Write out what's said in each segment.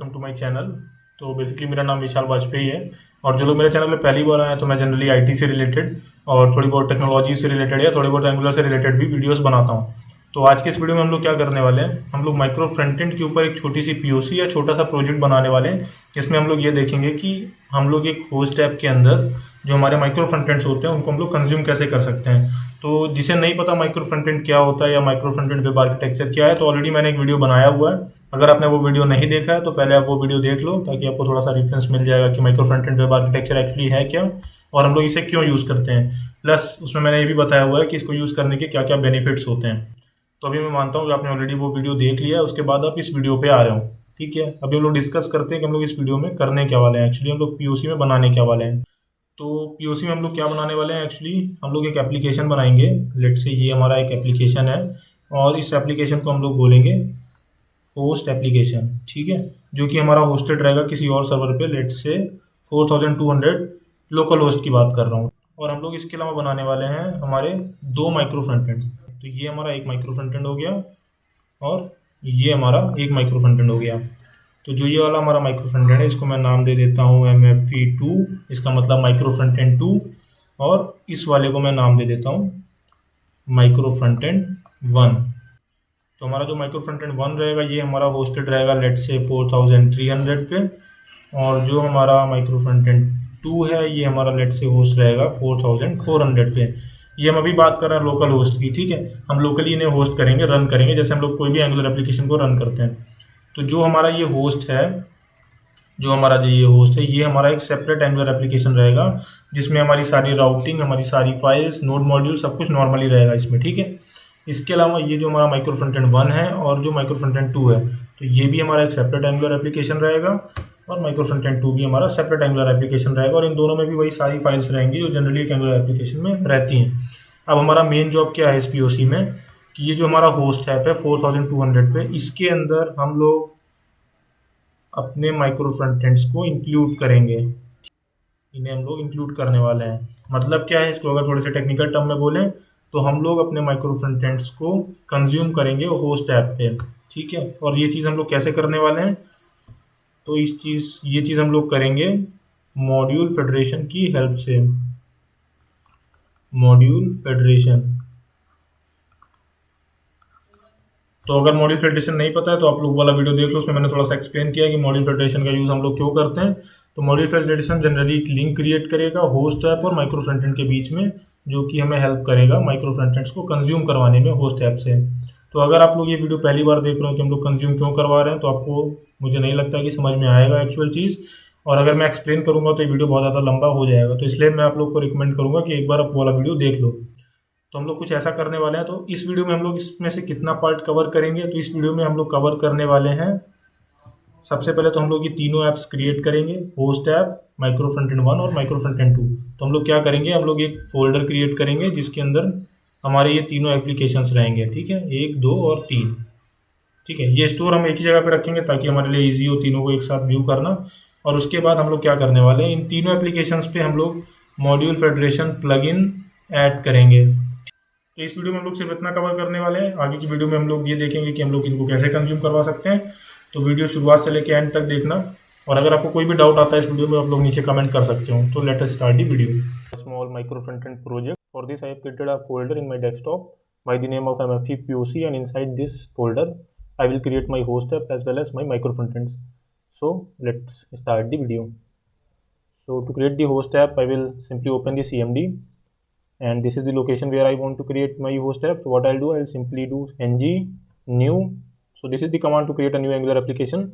Welcome to my channel. तो basically मेरा नाम विशाल वाजपेयी है और जो लोग मेरे चैनल पे पहली बार आए हैं तो मैं जनरली आईटी से रिलेटेड और थोड़ी बहुत टेक्नोलॉजी से रिलेटेड या थोड़ी बहुत एंगुलर से रिलेटेड भी वीडियोस बनाता हूँ। तो आज के इस वीडियो में हम लोग क्या करने वाले हैं, हम लोग माइक्रो फ्रंट एंड के ऊपर एक छोटी सी पीओसी या छोटा सा प्रोजेक्ट बनाने वाले हैं, जिसमें हम लोग ये देखेंगे कि हम लोग एक होस्ट ऐप के अंदर जो हमारे माइक्रो फ्रंट एंड्स होते हैं उनको हम लोग कंज्यूम कैसे कर सकते हैं। तो जिसे नहीं पता माइक्रो फ्रंट एंड क्या होता है या micro front end web architecture क्या है, तो ऑलरेडी मैंने एक वीडियो बनाया हुआ है। अगर आपने वो वीडियो नहीं देखा है तो पहले आप वो वीडियो देख लो, ताकि आपको थोड़ा सा रेफरेंस मिल जाएगा कि micro front end web architecture actually है क्या और हम लोग इसे क्यों यूज़ करते हैं। प्लस उसमें मैंने ये भी बताया हुआ है कि इसको यूज़ करने के क्या क्या बेनिफिट्स होते हैं। तो अभी मैं मानता हूँ कि आपने ऑलरेडी वो वीडियो देख लिया है, उसके बाद आप इस वीडियो पे आ रहे हो। ठीक है, अभी हम लोग डिस्कस करते हैं कि हम लोग इस वीडियो में करने क्या वाले हैं, एक्चुअली हम लोग पीओसी में बनाने क्या वाले हैं। तो पीओसी में हम लोग क्या बनाने वाले हैं, एक्चुअली हम लोग एक एप्लीकेशन बनाएंगे। लेट से ये हमारा एक एप्लीकेशन है और इस एप्लीकेशन को हम लोग बोलेंगे होस्ट एप्लीकेशन। ठीक है, जो कि हमारा होस्टेड रहेगा किसी और सर्वर पे, लेट से 4200 लोकल होस्ट की बात कर रहा हूँ। और हम लोग इसके अलावा बनाने वाले हैं हमारे दो माइक्रो फ्रंट एंड। तो ये हमारा एक माइक्रो फ्रंट एंड हो गया और ये हमारा एक माइक्रो फ्रंट एंड हो गया। तो जो ये वाला हमारा माइक्रो फ्रंट एंड है, इसको मैं नाम दे देता हूँ MFE2, इसका मतलब माइक्रो फ्रंट एंड 2। और इस वाले को मैं नाम दे देता हूँ माइक्रो फ्रंट एंड 1। तो हमारा जो माइक्रो फ्रंट एंड 1 रहेगा ये हमारा होस्टेड रहेगा लेट से 4300 पे, और जो हमारा माइक्रो फ्रंट एंड 2 है ये हमारा लेट से होस्ट रहेगा 4400 पे। ये हम अभी बात कर रहे हैं लोकल होस्ट की। ठीक है, हम लोकली इन्हें होस्ट करेंगे, रन करेंगे, जैसे हम लोग कोई भी एंगुलर एप्लीकेशन को रन करते हैं। तो जो हमारा ये होस्ट है, ये हमारा एक सेपरेट एंगुलर एप्लीकेशन रहेगा, जिसमें हमारी सारी राउटिंग, हमारी सारी फाइल्स, नोड मॉड्यूल, सब कुछ नॉर्मली रहेगा इसमें। ठीक है, इसके अलावा ये जो हमारा माइक्रो फ्रंट एंड 1 है और जो माइक्रो फ्रंट एंड 2 है, तो ये भी हमारा एक सेपरेट एंगुलर एप्लीकेशन रहेगा और माइक्रो फ्रंट एंड 2 भी हमारा सेपरेट एंगुलर एप्लीकेशन रहेगा, और इन दोनों में भी वही सारी फाइल्स रहेंगी जो जनरली एक एंगुलर एप्लीकेशन में रहती हैं। अब हमारा मेन जॉब क्या है इस पीओसी में, कि ये जो हमारा होस्ट ऐप है 4200 पे, इसके अंदर हम लोग अपने माइक्रो फ्रंट एंड्स को इंक्लूड करेंगे। इन्हें हम लोग इंक्लूड करने वाले हैं। मतलब क्या है, इसको अगर थोड़े से टेक्निकल टर्म में बोलें तो हम लोग अपने माइक्रो फ्रंट एंड्स को कंज्यूम करेंगे होस्ट ऐप पे। ठीक है, और ये चीज़ हम लोग कैसे करने वाले हैं, तो ये चीज़ हम लोग करेंगे मॉड्यूल फेडरेशन की हेल्प से। मॉड्यूल फेडरेशन, तो अगर मॉड्यूल फेडरेशन नहीं पता है तो आप लोग वाला वीडियो देख लो, उसमें मैंने थोड़ा सा एक्सप्लेन किया कि मॉड्यूल फेडरेशन का यूज़ हम लोग क्यों करते हैं। तो मॉड्यूल फेडरेशन जनरली एक लिंक क्रिएट करेगा होस्ट ऐप और माइक्रो फ्रंट एंड के बीच में, जो कि हमें हेल्प करेगा माइक्रो फ्रंट एंड्स को कंज्यूम करवाने में होस्ट ऐप से। तो अगर आप लोग ये वीडियो पहली बार देख रहे हो कि हम लोग कंज्यूम क्यों करवा रहे हैं, तो आपको मुझे नहीं लगता कि समझ में आएगा एक्चुअल चीज़, और अगर मैं एक्सप्लेन करूँगा तो ये वीडियो बहुत ज़्यादा लंबा हो जाएगा। तो इसलिए मैं आप लोग को रिकमेंड करूँगा कि एक बार आप वाला वीडियो देख लो। तो हम लोग कुछ ऐसा करने वाले हैं। तो इस वीडियो में हम लोग इसमें से कितना पार्ट कवर करेंगे, तो इस वीडियो में हम लोग कवर करने वाले हैं, सबसे पहले तो हम लोग ये तीनों ऐप्स क्रिएट करेंगे, host app, micro front end 1 और माइक्रो फ्रंट एंड 2। तो हम लोग क्या करेंगे, हम लोग एक फोल्डर क्रिएट करेंगे जिसके अंदर हमारे ये तीनों एप्लीकेशंस रहेंगे। ठीक है, 1, 2 और 3। ठीक है, ये स्टोर हम एक ही जगह पे रखेंगे ताकि हमारे लिए ईजी हो तीनों को एक साथ व्यू करना। और उसके बाद हम लोग क्या करने वाले हैं, इन तीनों एप्लीकेशंस पे हम लोग मॉड्यूल फेडरेशन प्लगइन ऐड करेंगे। तो इस वीडियो में हम लोग सिर्फ इतना कवर करने वाले हैं। आगे की वीडियो में हम लोग ये देखेंगे कि हम लोग इनको कैसे कंज्यूम करवा सकते हैं। तो वीडियो शुरुआत से लेकर एंड तक देखना, और अगर आपको कोई भी डाउट आता है इस वीडियो में आप लोग नीचे कमेंट कर सकते हो। तो let us start the video. Small micro front end project, for this I have created a folder in my desktop by the name of MFE POC, and inside this folder I will create my host app as well as my micro frontends. So let's start the video. So to create the host app, I will simply open the CMD, and this is the location where I want to create my host app. So what I'll do, I'll simply do ng new. So this is the command to create a new Angular application,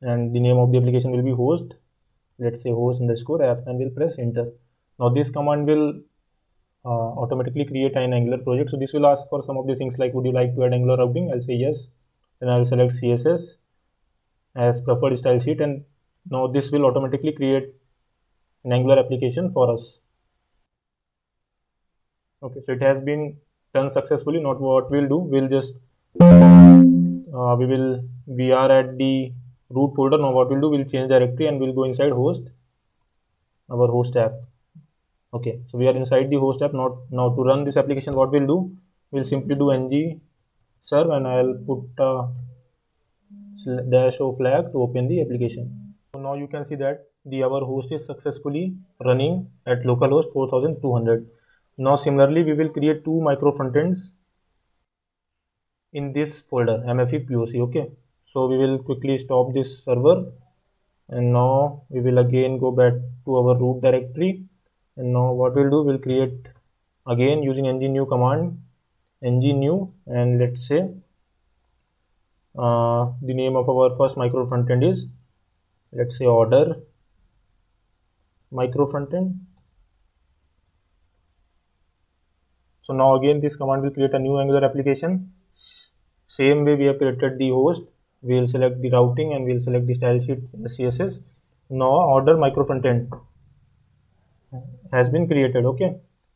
and the name of the application will be host. Let's say host underscore app, and we'll press enter. Now this command will automatically create an Angular project. So this will ask for some of the things like, would you like to add Angular routing? I'll say yes. Then I will select CSS as preferred style sheet, and now this will automatically create an Angular application for us. Okay, so it has been done successfully. Not what we'll do, we'll just we are at the root folder. Now what we'll do, we'll change directory and we'll go inside host, our host app. Okay, so we are inside the host app. Now to run this application, what we'll do, we'll simply do ng serve, and I'll put dash o flag to open the application. So now you can see that our host is successfully running at localhost 4200. Now similarly we will create two micro frontends in this folder mfe poc. Okay, so we will quickly stop this server, and now we will again go back to our root directory. And now what we'll do, we'll create again using ng new command, ng new, and let's say the name of our first micro frontend is, let's say, order micro frontend. So now again this command will create a new Angular application. Same way we have created the host, we will select the routing and we will select the style sheet CSS. Now order micro frontend has been created. Okay,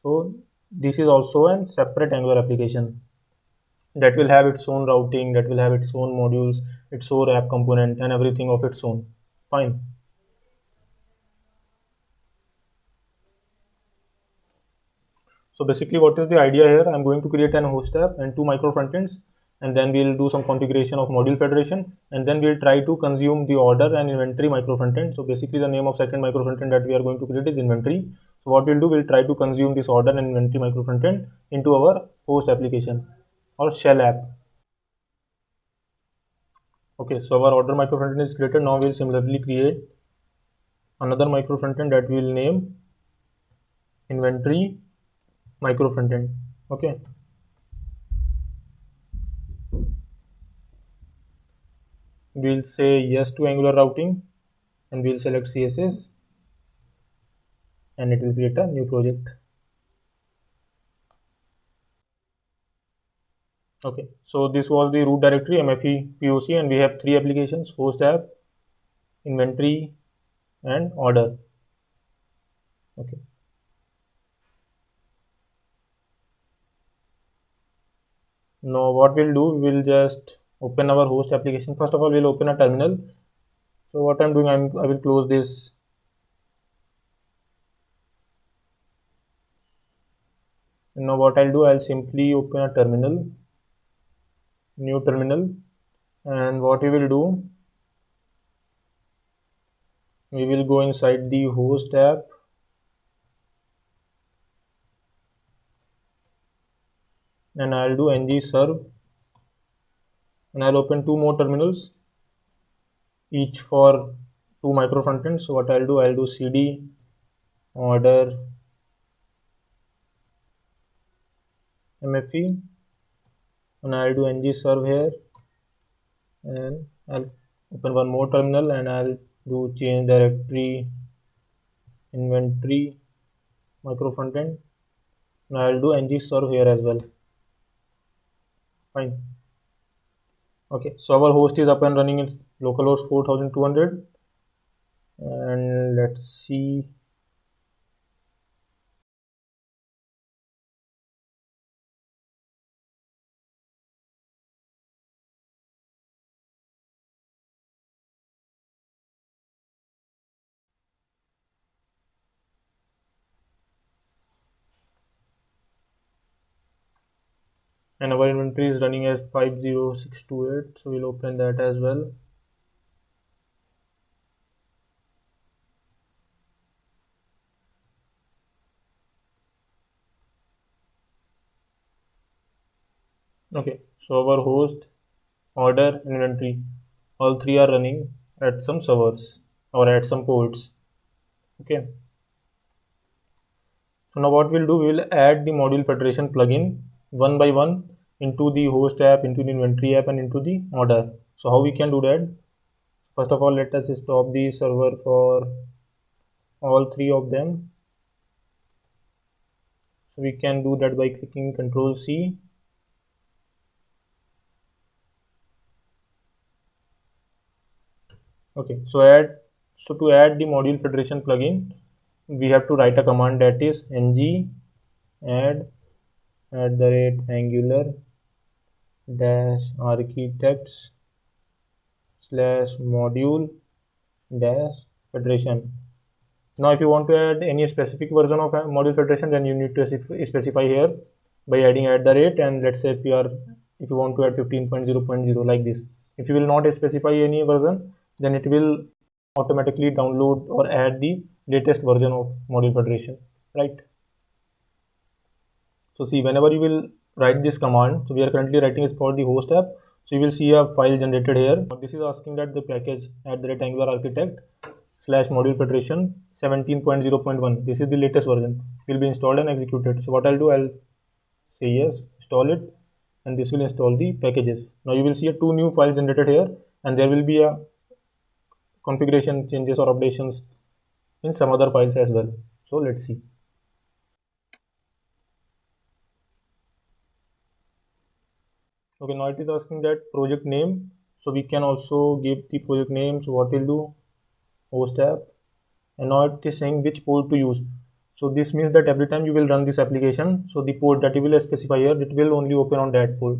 so this is also a separate Angular application that will have its own routing, that will have its own modules, its own app component, and everything of its own. Fine. So basically what is the idea here? I'm going to create an host app and two micro frontends, and then we'll do some configuration of module federation, and then we'll try to consume the order and inventory micro frontend. So basically the name of second micro frontend that we are going to create is inventory. So what we'll do, we'll try to consume this order and inventory micro frontend into our host application or shell app. Okay, so our order micro frontend is created. Now we'll similarly create another micro frontend that we'll name inventory micro frontend. Okay, we'll say yes to Angular routing and we'll select CSS, and it will create a new project. Okay, so this was the root directory mfe poc, and we have three applications: host app, inventory, and order. Okay, now what we'll do, we'll just open our host application. First of all, we'll open a terminal. So what I'm doing, I will close this. And now what I'll do, I'll simply open a terminal, new terminal, and what we will do, we will go inside the host app, and I'll do ng serve, and I'll open two more terminals, each for two micro frontends. So what I'll do cd order mfe, and I'll do ng serve here, and I'll open one more terminal and I'll do change directory inventory micro frontend, and I'll do ng serve here as well. Fine. Okay, so our host is up and running in localhost 4200, and let's see. And our inventory is running as 50628, so we'll open that as well. Okay, so our host, order, inventory, all three are running at some servers or at some ports. Okay, so now what we'll do, we'll add the module federation plugin one by one into the host app, into the inventory app, and into the order. So how we can do that? First of all, let us stop the server for all three of them. So we can do that by clicking Ctrl C. Okay, so to add the module federation plugin, we have to write a command that is ng add @angular architects /module federation. Now if you want to add any specific version of module federation, then you need to specify here by adding @ and let's say if you want to add 15.0.0 like this. If you will not specify any version, then it will automatically download or add the latest version of module federation, right? So see, whenever you will write this command, so we are currently writing it for the host app. So you will see a file generated here. This is asking that the package at the Angular architect slash module federation 17.0.1. This is the latest version. Will be installed and executed. So what I'll do, I'll say yes, install it, and this will install the packages. Now you will see two new files generated here, and there will be a configuration changes or updations in some other files as well. So let's see. Okay, now it is asking that project name. So we can also give the project name. So what we'll do, host app, and now it is saying which port to use. So this means that every time you will run this application, so the port that you will specify here, it will only open on that port.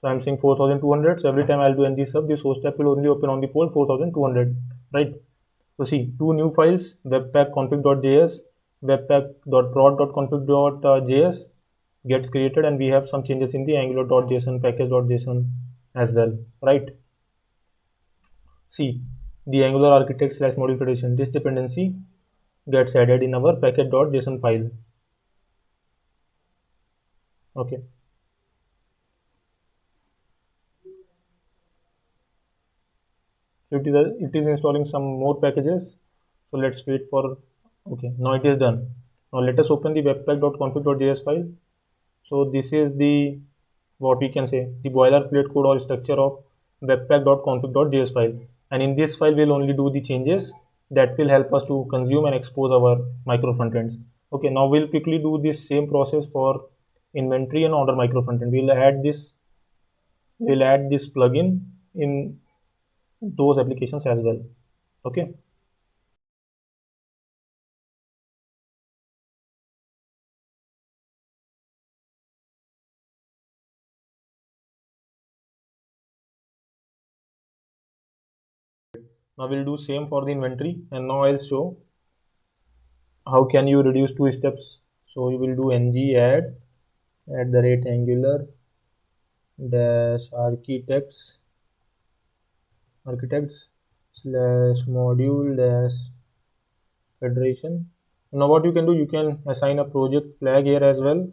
So I'm saying 4200. So every time I'll do ng sub, this host app will only open on the port 4200, right? So see, two new files, webpack.config.js, webpack.prod.config.js gets created, and we have some changes in the angular.json, package.json as well, right? See, the angular architect slash module federation, this dependency gets added in our package.json file. Okay. So it is installing some more packages. So let's wait for, okay, now it is done. Now let us open the webpack.config.js file. So this is the, what we can say, the boilerplate code or structure of webpack.config.js file. And in this file, we'll only do the changes that will help us to consume and expose our micro frontends. Okay, now we'll quickly do this same process for inventory and order micro frontend. We'll add this plugin in those applications as well. Okay. Now we'll do same for the inventory, and now I'll show how can you reduce two steps. So you will do ng add @angular dash architects slash module dash federation. Now what you can do, you can assign a project flag here as well.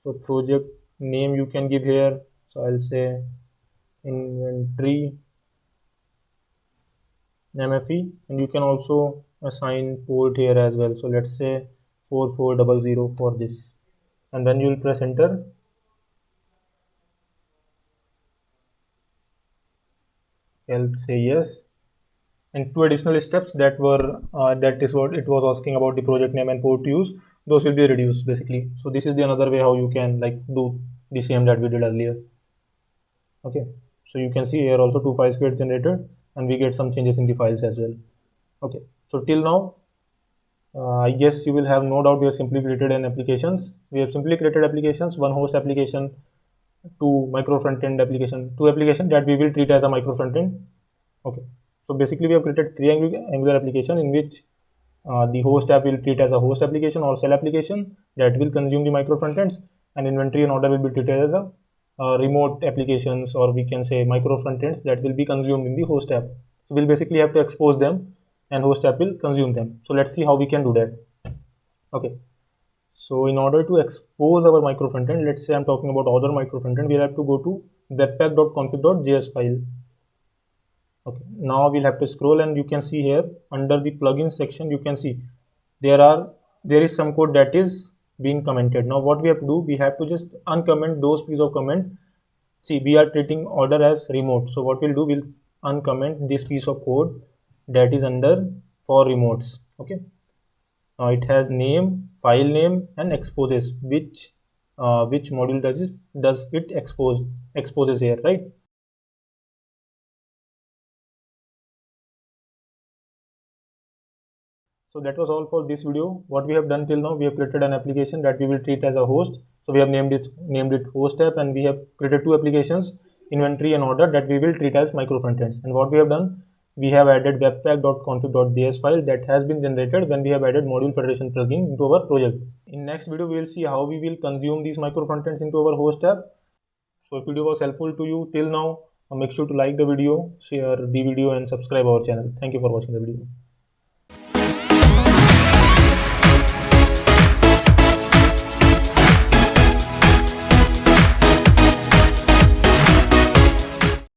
So project name you can give here. So I'll say inventory mfe, and you can also assign port here as well. So let's say 4400 for this, and then you will press enter. I'll say yes, and two additional steps that were that is what it was asking about, the project name and port to use, those will be reduced basically. So this is the another way how you can like do the same that we did earlier. Okay, so you can see here also two files get generated, and we get some changes in the files as well. Okay, so till now I guess you will have no doubt we have simply created an applications. We have simply created applications, one host application, two micro front-end application, two application that we will treat as a micro front-end. Okay, so basically we have created three Angular application in which the host app will treat as a host application or cell application that will consume the micro front-ends, and inventory and order will be treated as a remote applications, or we can say micro front-ends that will be consumed in the host app. So we'll basically have to expose them, and host app will consume them. So let's see how we can do that. Okay, so in order to expose our micro frontend, let's say I'm talking about other micro frontend, we'll have to go to webpack.config.js file. Okay, now we'll have to scroll, and you can see here under the plugin section, you can see there is some code that is being commented. Now what we have to do, we have to just uncomment those piece of comment. See, we are treating order as remote, so what we'll do, we'll uncomment this piece of code that is under for remotes. Okay, now it has name, file name, and exposes which module does it exposes here, right? So that was all for this video. What we have done till now, we have created an application that we will treat as a host. So we have named it host app, and we have created two applications, inventory and order, that we will treat as micro frontends. And what we have done, we have added webpack.config.js file that has been generated when we have added module federation plugin into our project. In next video, we will see how we will consume these micro frontends into our host app. So if video was helpful to you till now, Make sure to like the video, share the video, and subscribe our channel. Thank you for watching the video.